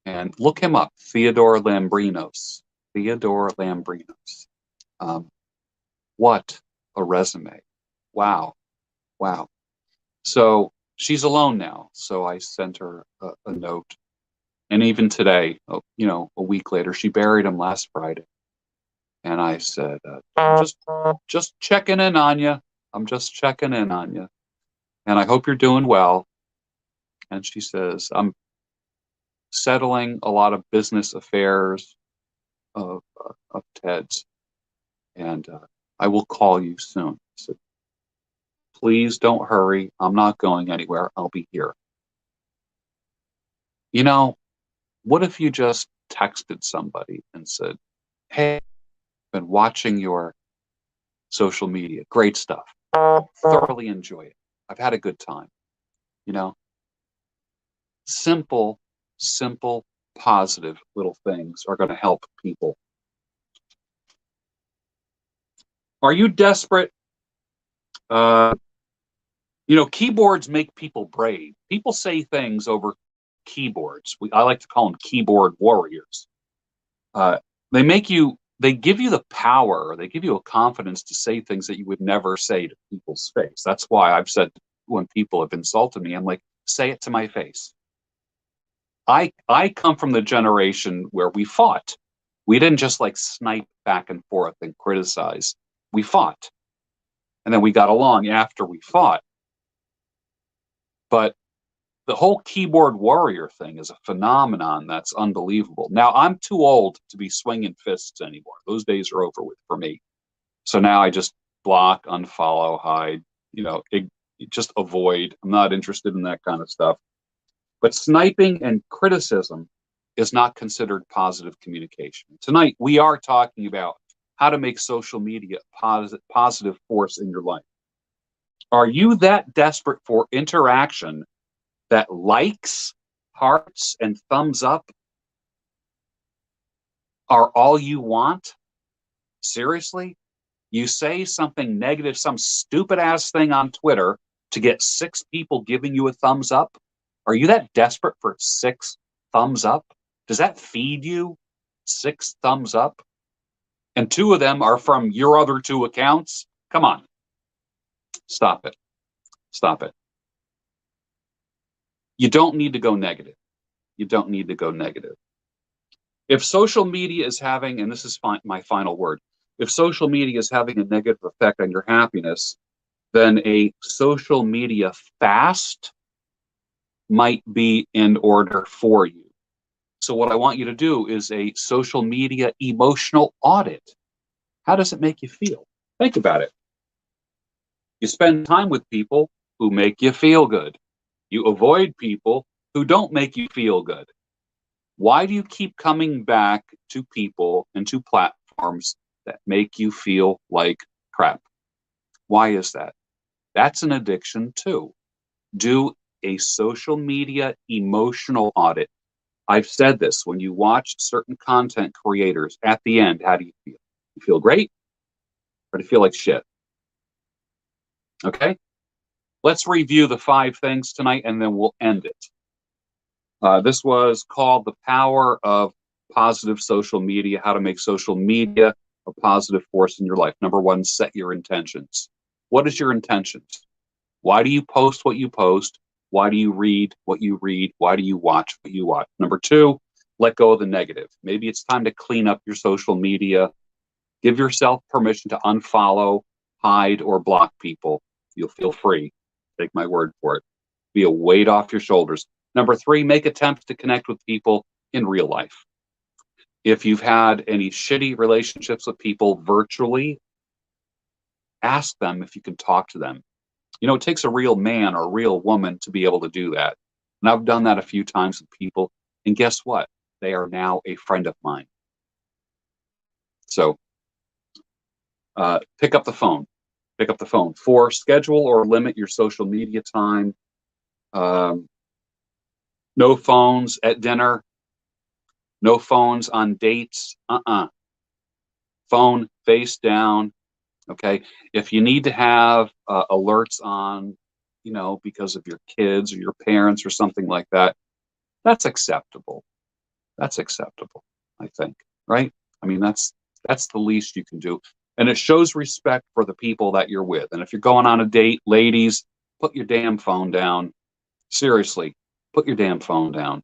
And look him up, Theodore Lambrinos. Theodore Lambrinos. What a resume! Wow, wow. So she's alone now. So I sent her a note, and even today, a week later, she buried him last Friday. And I said, I'm just checking in on you. I'm just checking in on you. And I hope you're doing well. And she says, I'm settling a lot of business affairs of Ted's. And I will call you soon. I said, please don't hurry. I'm not going anywhere. I'll be here. What if you just texted somebody and said, hey, been watching your social media. Great stuff. Thoroughly enjoy it. I've had a good time. Simple, positive little things are going to help people. Are you desperate? Keyboards make people brave. People say things over keyboards. I like to call them keyboard warriors. They give you the power, they give you a confidence to say things that you would never say to people's face. That's why I've said when people have insulted me, I'm like, say it to my face. I come from the generation where we fought. We didn't just like snipe back and forth and criticize. We fought. And then we got along after we fought. But the whole keyboard warrior thing is a phenomenon that's unbelievable. Now, I'm too old to be swinging fists anymore. Those days are over with for me. So now I just block, unfollow, hide, just avoid. I'm not interested in that kind of stuff. But sniping and criticism is not considered positive communication. Tonight, we are talking about how to make social media a positive force in your life. Are you that desperate for interaction that likes, hearts, and thumbs up are all you want? Seriously? You say something negative, some stupid ass thing on Twitter, to get 6 people giving you a thumbs up? Are you that desperate for 6 thumbs up? Does that feed you 6 thumbs up? And 2 of them are from your other 2 accounts? Come on. Stop it. Stop it. You don't need to go negative. You don't need to go negative. If social media is having, and this is my final word, if social media is having a negative effect on your happiness, then a social media fast might be in order for you. So what I want you to do is a social media emotional audit. How does it make you feel? Think about it. You spend time with people who make you feel good. You avoid people who don't make you feel good. Why do you keep coming back to people and to platforms that make you feel like crap? Why is that? That's an addiction too. Do a social media emotional audit. I've said this, when you watch certain content creators, at the end, how do you feel? You feel great, or do you feel like shit? Okay? Let's review the 5 things tonight, and then we'll end it. This was called The Power of Positive Social Media, how to make social media a positive force in your life. Number 1, set your intentions. What is your intentions? Why do you post what you post? Why do you read what you read? Why do you watch what you watch? Number 2, let go of the negative. Maybe it's time to clean up your social media. Give yourself permission to unfollow, hide, or block people. You'll feel free. Take my word for it. Be a weight off your shoulders. Number 3, make attempts to connect with people in real life. If you've had any shitty relationships with people virtually, ask them if you can talk to them. You know, it takes a real man or a real woman to be able to do that. And I've done that a few times with people. And guess what? They are now a friend of mine. So pick up the phone. Pick up the phone. 4, schedule or limit your social media time. No phones at dinner. No phones on dates. Phone face down. Okay. If you need to have alerts on, you know, because of your kids or your parents or something like that, that's acceptable. That's acceptable, I think. Right? I mean, that's the least you can do. And it shows respect for the people that you're with. And if you're going on a date, ladies, put your damn phone down. Seriously, put your damn phone down.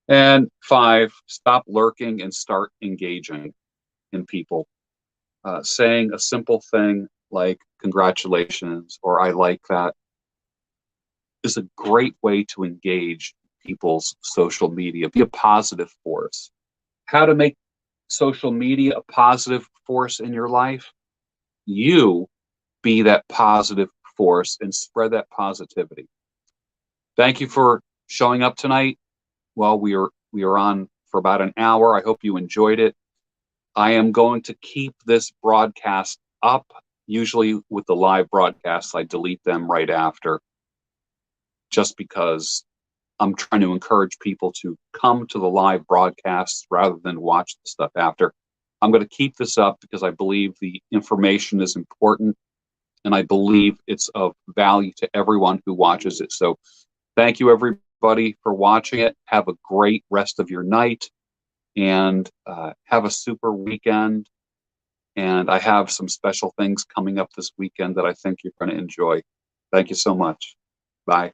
And 5, stop lurking and start engaging in people. Saying a simple thing like congratulations or I like that is a great way to engage people's social media. Be a positive force. How to make social media a positive force in your life? You be that positive force and spread that positivity. Thank you for showing up tonight. Well, we are on for about an hour. I hope you enjoyed it. I am going to keep this broadcast up. Usually with the live broadcasts, I delete them right after, just because I'm trying to encourage people to come to the live broadcasts rather than watch the stuff after. I'm going to keep this up because I believe the information is important, and I believe it's of value to everyone who watches it. So thank you, everybody, for watching it. Have a great rest of your night, and have a super weekend. And I have some special things coming up this weekend that I think you're going to enjoy. Thank you so much. Bye.